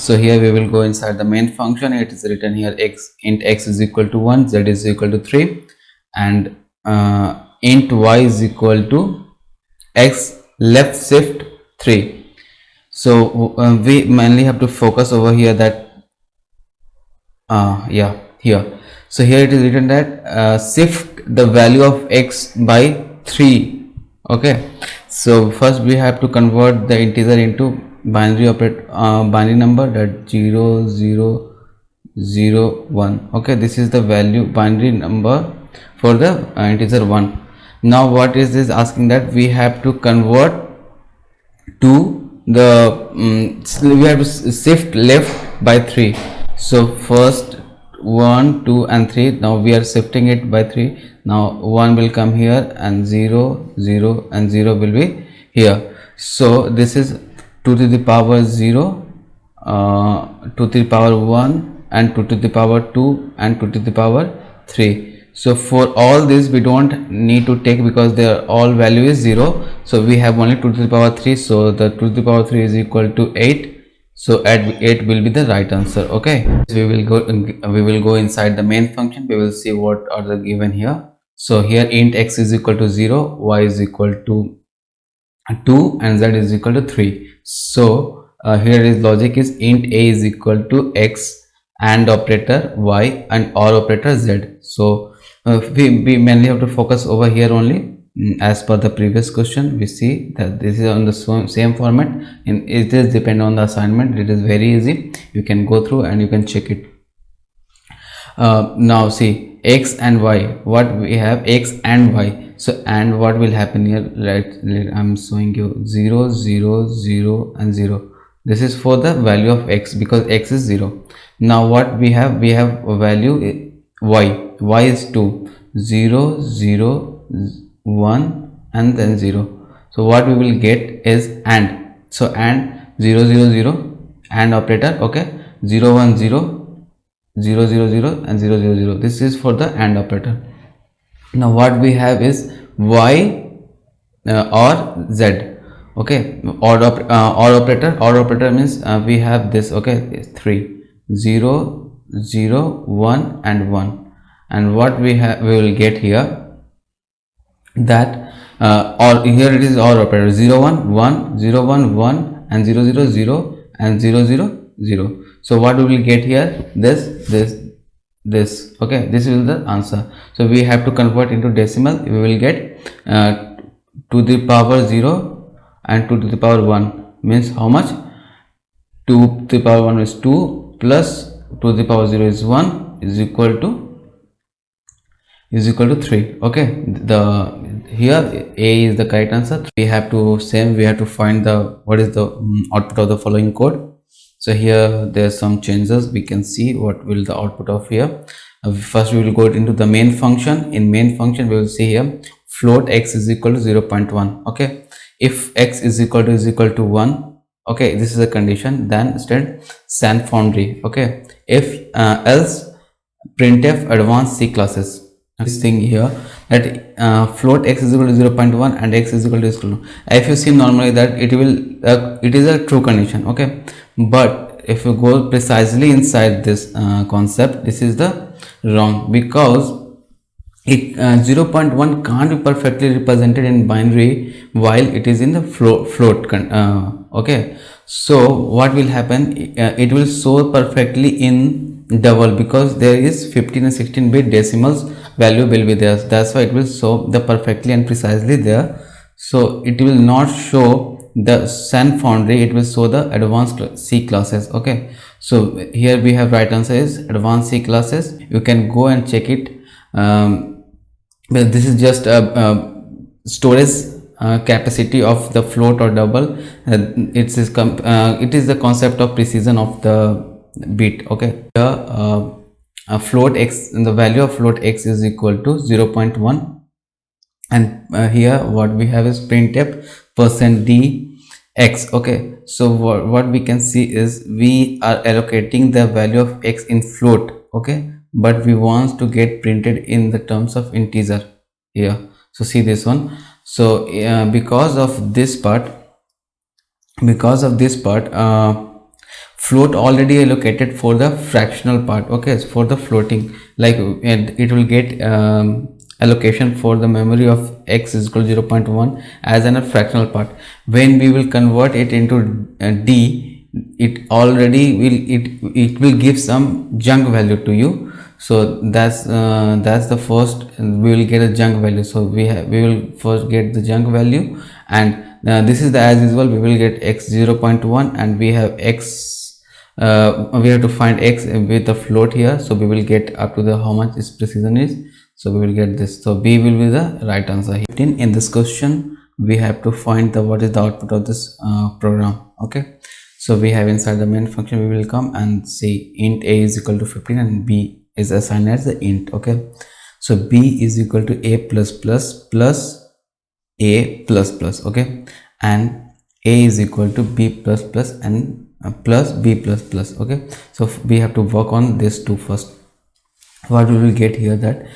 So here we will go inside the main function. It is written here int x is equal to 1, z is equal to 3, and int y is equal to x left shift 3. So we mainly have to focus over here that yeah, here. So here it is written that shift the value of x by 3. Okay, so first we have to convert the integer into binary number, that 0 0 0 1. Okay, this is the value binary number for the integer 1. Now what is this asking, that we have to convert to the we have to shift left by 3. So first 1 2 and 3, now we are shifting it by 3. Now 1 will come here, and 0 0 and 0 will be here. So this is 2 to the power 0, 2 to the power 1, and 2 to the power 2, and 2 to the power 3. So for all this we don't need to take, because their all value is 0. So we have only 2 to the power 3. So the 2 to the power 3 is equal to 8. So add 8 will be the right answer. Okay, so we will go inside the main function. We will see what are the given here. So here int x is equal to 0, y is equal to 2, and z is equal to 3. So here is logic is int a is equal to x, and operator y, and or operator z. So we mainly have to focus over here only. As per the previous question, we see that this is on the same format, and it is depend on the assignment. It is very easy, you can go through and you can check it. Now see x and y, what we have x and y. So and what will happen here, right? I'm showing you 0 0 0 and 0. This is for the value of x, because x is 0. Now what we have a value y is 2, 0 0 1 and then 0. So what we will get is and. So and 0 0 0 and operator. Okay, 0 1 0 0 0 0 and 0 0 0. This is for the and operator. Now what we have is y or z. Okay, or operator means we have this. Okay, 3 0 0 1 and 1. And what we will get here, that or here it is or operator, 0 1 1 0 1 1 and 0 0 0 and 0 0 0. So what we will get here, this. Okay, this is the answer. So we have to convert into decimal. We will get to the power 0 and 2 to the power 1 means how much? 2 to the power 1 is 2 plus 2 to the power 0 is 1 is equal to 3. Okay, the here a is the correct answer. We have to find the what is the output of the following code. So here there are some changes. We can see what will the output of here. First we will go into the main function. In main function we will see here float x is equal to 0.1. okay, if x is equal to 1, okay, this is a condition, then instead sand foundry. Okay, if else printf advanced C classes. This thing here, that float x is equal to 0.1 and x is equal to 2. If you see normally that it will it is a true condition. Okay, but if you go precisely inside this concept, this is the wrong, because it 0.1 can't be perfectly represented in binary while it is in the float. Okay, so what will happen, it will show perfectly in double, because there is 15 and 16 bit decimals value will be there. That's why it will show the perfectly and precisely there. So it will not show the sand foundry, it will show the advanced C classes. Okay, so here we have right answer is advanced C classes. You can go and check it. But this is just a storage capacity of the float or double. It is the concept of precision of the bit. Okay, float x, the value of float x is equal to 0.1, and here what we have is printf %d x. Okay, so what we can see is we are allocating the value of x in float. Okay, but we want to get printed in the terms of integer here. So see this one. So because of this part float already allocated for the fractional part. Okay, so for the floating, like, and it will get allocation for the memory of x is equal to 0.1 as a fractional part. When we will convert it into d, it already will, it will give some junk value to you. So that's the first, we will get a junk value. So we will first get the junk value, and this is the, as usual, we will get x 0.1, and we have x, we have to find x with the float here. So we will get up to the how much its precision is. So we will get this. So B will be the right answer here. In this question we have to find the what is the output of this program. Okay, so we have inside the main function, we will come and say int a is equal to 15 and b is assigned as the int. Okay, so b is equal to a plus plus plus a plus plus. Okay, and a is equal to b plus plus and plus b plus plus. Okay, so we have to work on this two first. What we will get here, that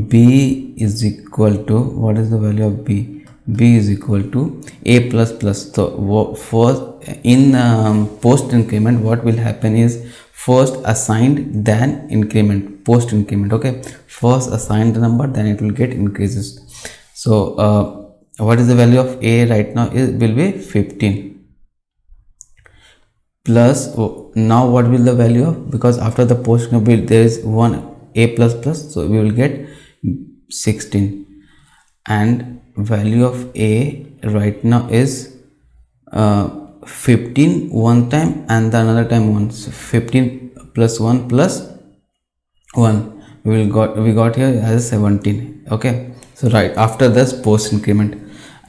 b is equal to, what is the value of b? B is equal to a plus plus. So first in post increment, what will happen is first assigned then increment, post increment. Okay, first assign the number, then it will get increases. So what is the value of a right now? Is will be 15 plus, now what will the value of, because after the post increment there is one a plus plus, so we will get 16, and value of a right now is 15 one time and the another time 1. So 15 plus 1 plus 1, we got here as 17. Okay, so right after this post increment,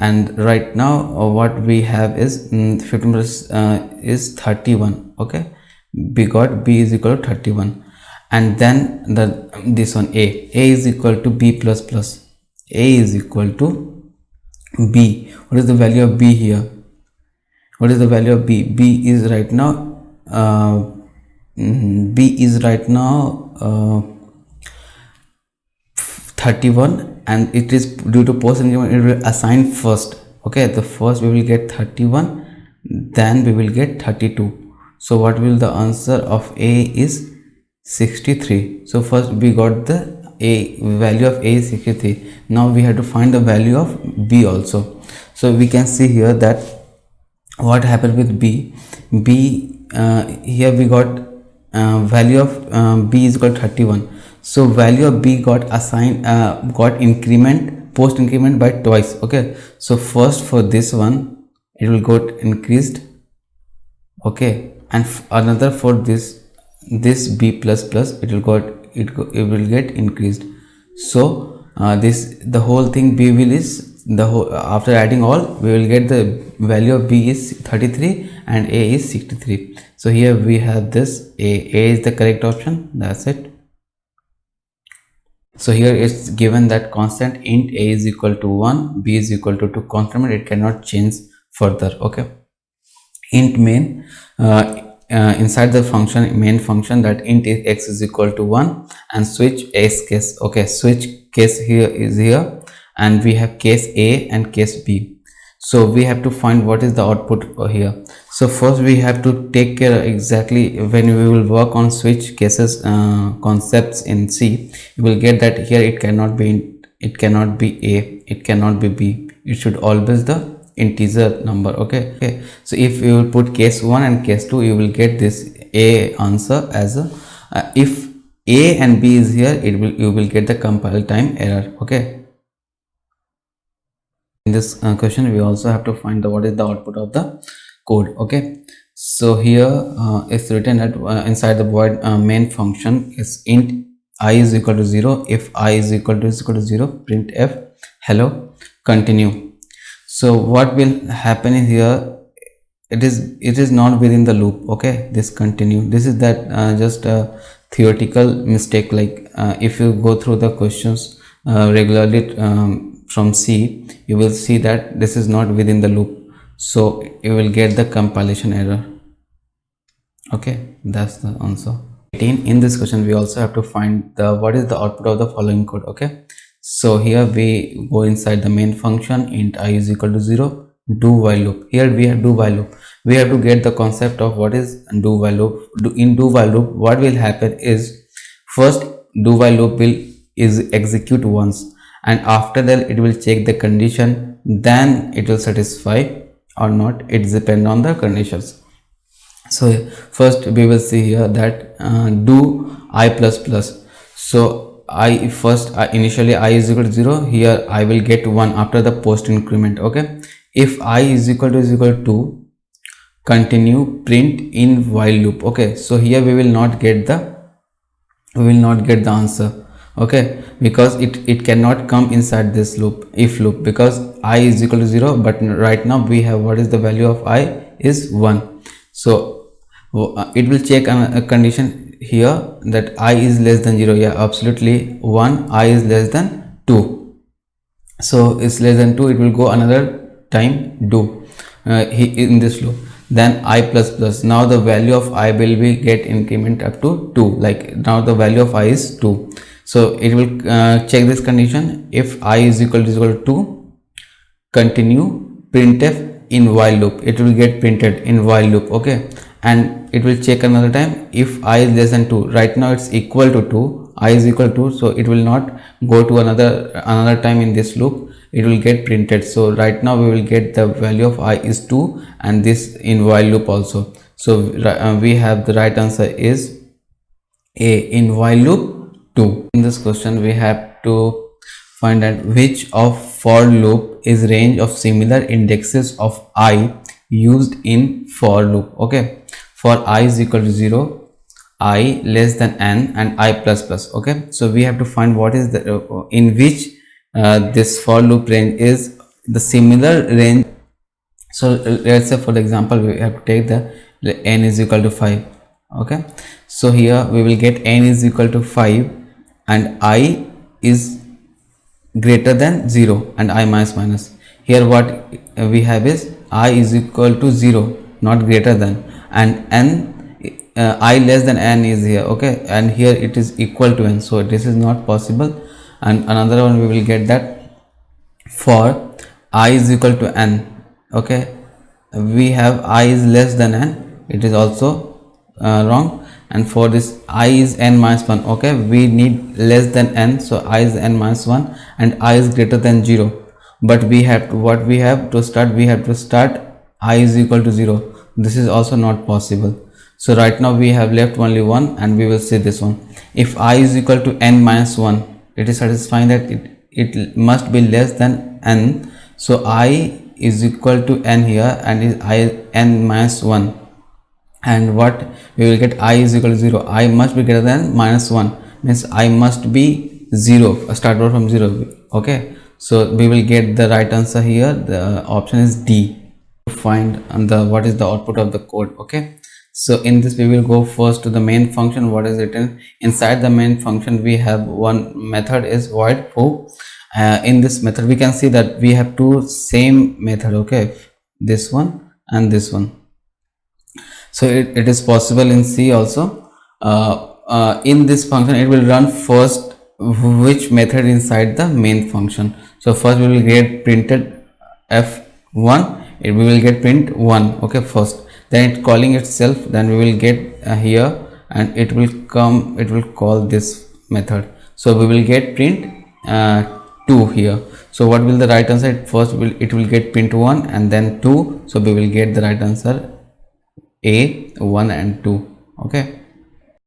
and right now what we have is 15 plus is 31. Okay, we got b is equal to 31, and then this one a is equal to b plus plus. A is equal to b. What is the value of b here? What is the value of b? B is right now b is right now 31, and it is due to post increment, it will assign first. Okay, the first we will get 31, then we will get 32. So what will the answer of a is 63. So first we got the a value of a is 63. Now we have to find the value of b also. So we can see here that what happened with b. Here we got value of b is equal to 31. So value of b got assigned, got increment, post increment by twice. Okay, so first for this one it will got increased. Okay, and another for this b plus plus, it will get increased. So this, the whole thing b will is the whole, after adding all, we will get the value of b is 33 and a is 63. So here we have this a is the correct option. That's it. So here it's given that constant int a is equal to 1, b is equal to 2, constant, it cannot change further. Okay, int main, inside the function, main function, that int is x is equal to 1 and switch s case. Okay, switch case here is here, and we have case a and case b. So we have to find what is the output here. So first we have to take care exactly when we will work on switch cases concepts in C. You will get that here it cannot be a, it cannot be b, it should always the integer number. Okay, so if you will put case 1 and case 2, you will get this a answer as a if a and b is here, you will get the compile time error. Okay, in this question we also have to find the what is the output of the code. Okay, so here it's written that inside the void main function is int I is equal to 0. If I is equal to 0, print f hello, continue. So what will happen is here, it is not within the loop. Okay, this continue, this is that just a theoretical mistake. Like if you go through the questions regularly from C, you will see that this is not within the loop, so you will get the compilation error. Okay, that's the answer. In this question we also have to find the what is the output of the following code. Okay, so here we go inside the main function, int I is equal to 0, do while loop. Here we have do while loop. We have to get the concept of what is do while loop. In do while loop, what will happen is, first do while loop will is execute once, and after that it will check the condition, then it will satisfy or not. It depends on the conditions. So first we will see here that do I plus plus. So I first initially I is equal to 0. Here I will get 1 after the post increment. Okay, if I is equal to continue print in while loop. Okay, so here we will not get the answer. Okay, because it cannot come inside this loop, if loop, because I is equal to 0, but right now we have what is the value of I is 1. So it will check a condition here that I is less than 0. Yeah, absolutely 1. I is less than 2. So it's less than 2, it will go another time do in this loop. Then I plus plus, now the value of I will be get increment up to 2, like now the value of I is 2. So it will check this condition. If I is equal to 2, continue printf in while loop, it will get printed in while loop. Okay, and it will check another time. If I is less than 2, right now it's equal to 2, I is equal to 2, so it will not go to another time in this loop, it will get printed. So right now we will get the value of I is 2, and this in while loop also. So we have the right answer is A, in while loop 2. In this question we have to find out which of for loop is range of similar indexes of I used in for loop. Okay, for I is equal to 0, I less than n, and I plus plus. Okay, so we have to find what is the in which this for loop range is the similar range. So let's say for example we have to take the n is equal to 5. Okay, so here we will get n is equal to 5 and I is greater than 0 and I minus. Here what we have is I is equal to 0, not greater than, and n I less than n is here. Okay, and here it is equal to n, so this is not possible. And another one we will get that for I is equal to n. Okay, we have I is less than n, it is also wrong. And for this I is n minus 1. Okay, we need less than n, so I is n minus 1 and I is greater than 0. But we have to, what we have to start, we have to start I is equal to 0. This is also not possible. So right now we have left only one, and we will see this one. If I is equal to n minus 1, it is satisfying that it must be less than n. So I is equal to n here, and is I n minus 1. And what we will get, I is equal to 0. I must be greater than minus 1, means I must be 0, start out from 0. Okay, so we will get the right answer here. The option is D. Find the what is the output of the code. Okay, so in this we will go first to the main function. What is written inside the main function? We have one method is void foo. In this method we can see that we have two same method. Okay, this one and this one. So it is possible in C also. In this function it will run first which method inside the main function. So first we will get printed f1, we will get print 1. Okay, first, then it calling itself, then we will get here, and it will come, it will call this method. So we will get print 2 here. So what will the right answer? First it will get print 1 and then 2. So we will get the right answer A, 1 and 2. Okay,